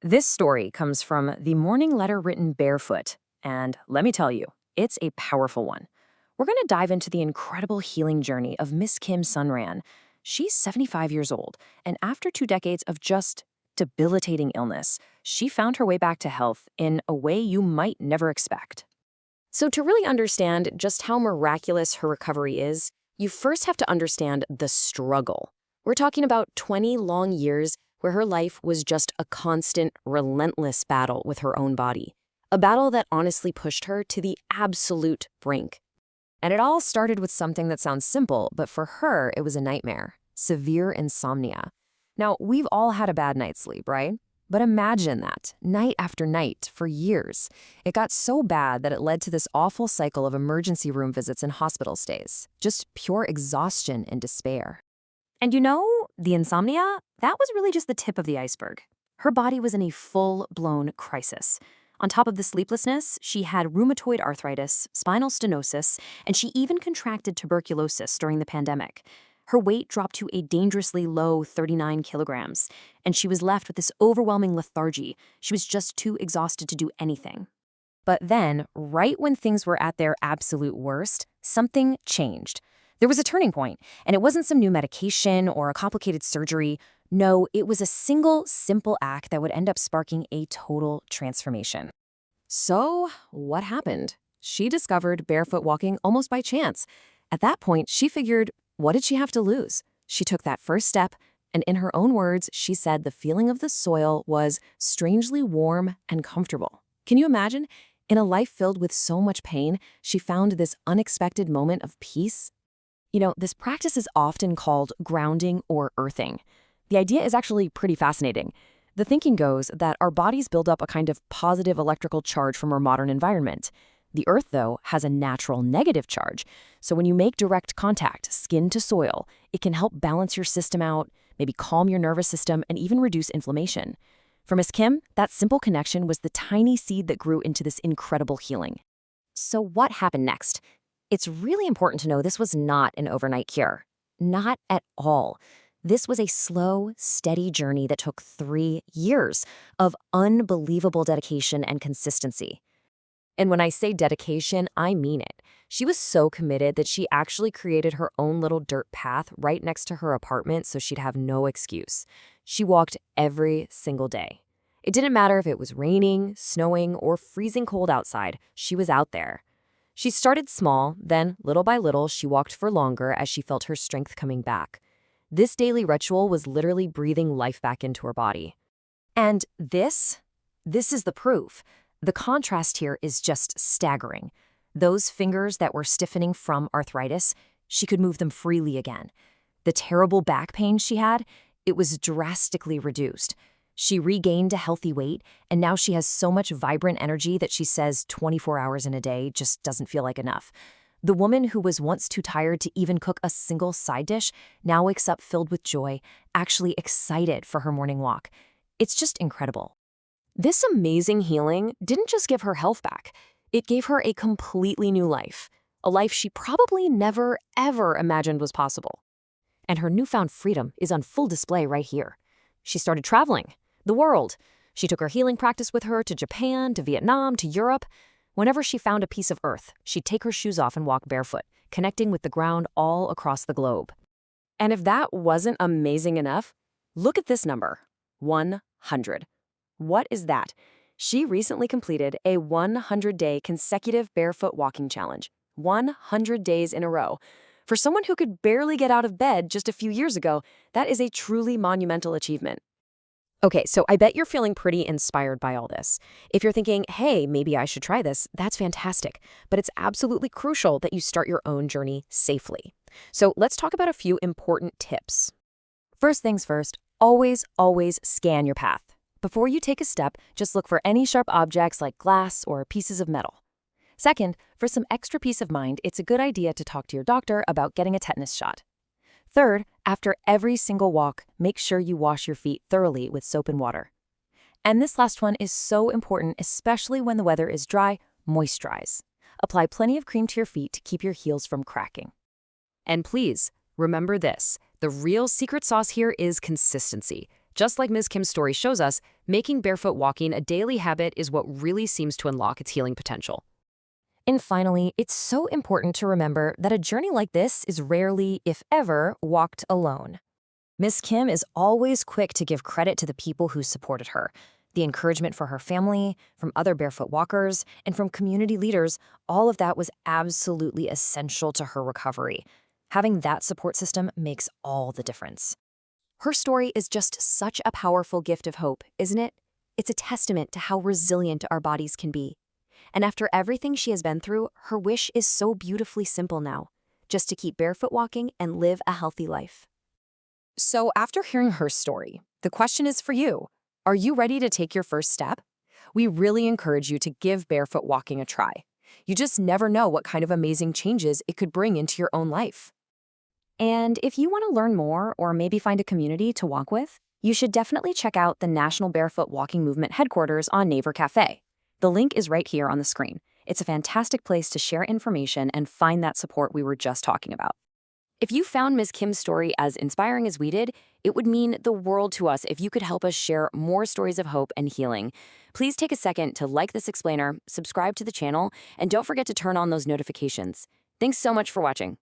This story comes from the morning letter written Barefoot, and let me tell you, it's a powerful one. We're going to dive into the incredible healing journey of Miss Kim Sunran. She's 75 years old, and after 2 decades of just debilitating illness, she found her way back to health in a way you might never expect. So to really understand just how miraculous her recovery is, you first have to understand the struggle. We're talking about 20 long years where her life was just a constant, relentless battle with her own body. A battle that honestly pushed her to the absolute brink. And it all started with something that sounds simple, but for her, it was a nightmare. Severe insomnia. Now, we've all had a bad night's sleep, right? But imagine that, night after night, for years. It got so bad that it led to this awful cycle of emergency room visits and hospital stays. Just pure exhaustion and despair. And the insomnia, that was really just the tip of the iceberg. Her body was in a full-blown crisis. On top of the sleeplessness, she had rheumatoid arthritis, spinal stenosis, and she even contracted tuberculosis during the pandemic. Her weight dropped to a dangerously low 39 kilograms, and she was left with this overwhelming lethargy. She was just too exhausted to do anything. But then, right when things were at their absolute worst, something changed. There was a turning point, and it wasn't some new medication or a complicated surgery. No, it was a single, simple act that would end up sparking a total transformation. So, what happened? She discovered barefoot walking almost by chance. At that point, she figured, what did she have to lose? She took that first step, and in her own words, she said the feeling of the soil was strangely warm and comfortable. Can you imagine? In a life filled with so much pain, she found this unexpected moment of peace. This practice is often called grounding or earthing. The idea is actually pretty fascinating. The thinking goes that our bodies build up a kind of positive electrical charge from our modern environment. The earth, though, has a natural negative charge. So when you make direct contact, skin to soil, it can help balance your system out, maybe calm your nervous system, and even reduce inflammation. For Miss Kim, that simple connection was the tiny seed that grew into this incredible healing. So what happened next? It's really important to know this was not an overnight cure. Not at all. This was a slow, steady journey that took 3 years of unbelievable dedication and consistency. And when I say dedication, I mean it. She was so committed that she actually created her own little dirt path right next to her apartment so she'd have no excuse. She walked every single day. It didn't matter if it was raining, snowing, or freezing cold outside, she was out there. She started small, then little by little, she walked for longer as she felt her strength coming back. This daily ritual was literally breathing life back into her body. And this is the proof. The contrast here is just staggering. Those fingers that were stiffening from arthritis, she could move them freely again. The terrible back pain she had, it was drastically reduced. She regained a healthy weight, and now she has so much vibrant energy that she says 24 hours in a day just doesn't feel like enough. The woman who was once too tired to even cook a single side dish now wakes up filled with joy, actually excited for her morning walk. It's just incredible. This amazing healing didn't just give her health back. It gave her a completely new life, a life she probably never, ever imagined was possible. And her newfound freedom is on full display right here. She started traveling the world. She took her healing practice with her to Japan, to Vietnam, to Europe. Whenever she found a piece of earth, she'd take her shoes off and walk barefoot, connecting with the ground all across the globe. And if that wasn't amazing enough, look at this number, 100. What is that? She recently completed a 100-day consecutive barefoot walking challenge, 100 days in a row. For someone who could barely get out of bed just a few years ago, that is a truly monumental achievement. Okay, so I bet you're feeling pretty inspired by all this. If you're thinking, hey, maybe I should try this, that's fantastic. But it's absolutely crucial that you start your own journey safely. So let's talk about a few important tips. First things first, always scan your path. Before you take a step, just look for any sharp objects like glass or pieces of metal. Second, for some extra peace of mind, it's a good idea to talk to your doctor about getting a tetanus shot. Third, after every single walk, make sure you wash your feet thoroughly with soap and water. And this last one is so important, especially when the weather is dry, moisturize. Apply plenty of cream to your feet to keep your heels from cracking. And please, remember this, the real secret sauce here is consistency. Just like Ms. Kim's story shows us, making barefoot walking a daily habit is what really seems to unlock its healing potential. And finally, it's so important to remember that a journey like this is rarely, if ever, walked alone. Miss Kim is always quick to give credit to the people who supported her. The encouragement for her family, from other barefoot walkers, and from community leaders, all of that was absolutely essential to her recovery. Having that support system makes all the difference. Her story is just such a powerful gift of hope, isn't it? It's a testament to how resilient our bodies can be. And after everything she has been through, her wish is so beautifully simple now, just to keep barefoot walking and live a healthy life. So after hearing her story, the question is for you. Are you ready to take your first step? We really encourage you to give barefoot walking a try. You just never know what kind of amazing changes it could bring into your own life. And if you want to learn more or maybe find a community to walk with, you should definitely check out the National Barefoot Walking Movement headquarters on Naver Cafe. The link is right here on the screen. It's a fantastic place to share information and find that support we were just talking about. If you found Ms. Kim's story as inspiring as we did, it would mean the world to us if you could help us share more stories of hope and healing. Please take a second to like this explainer, subscribe to the channel, and don't forget to turn on those notifications. Thanks so much for watching.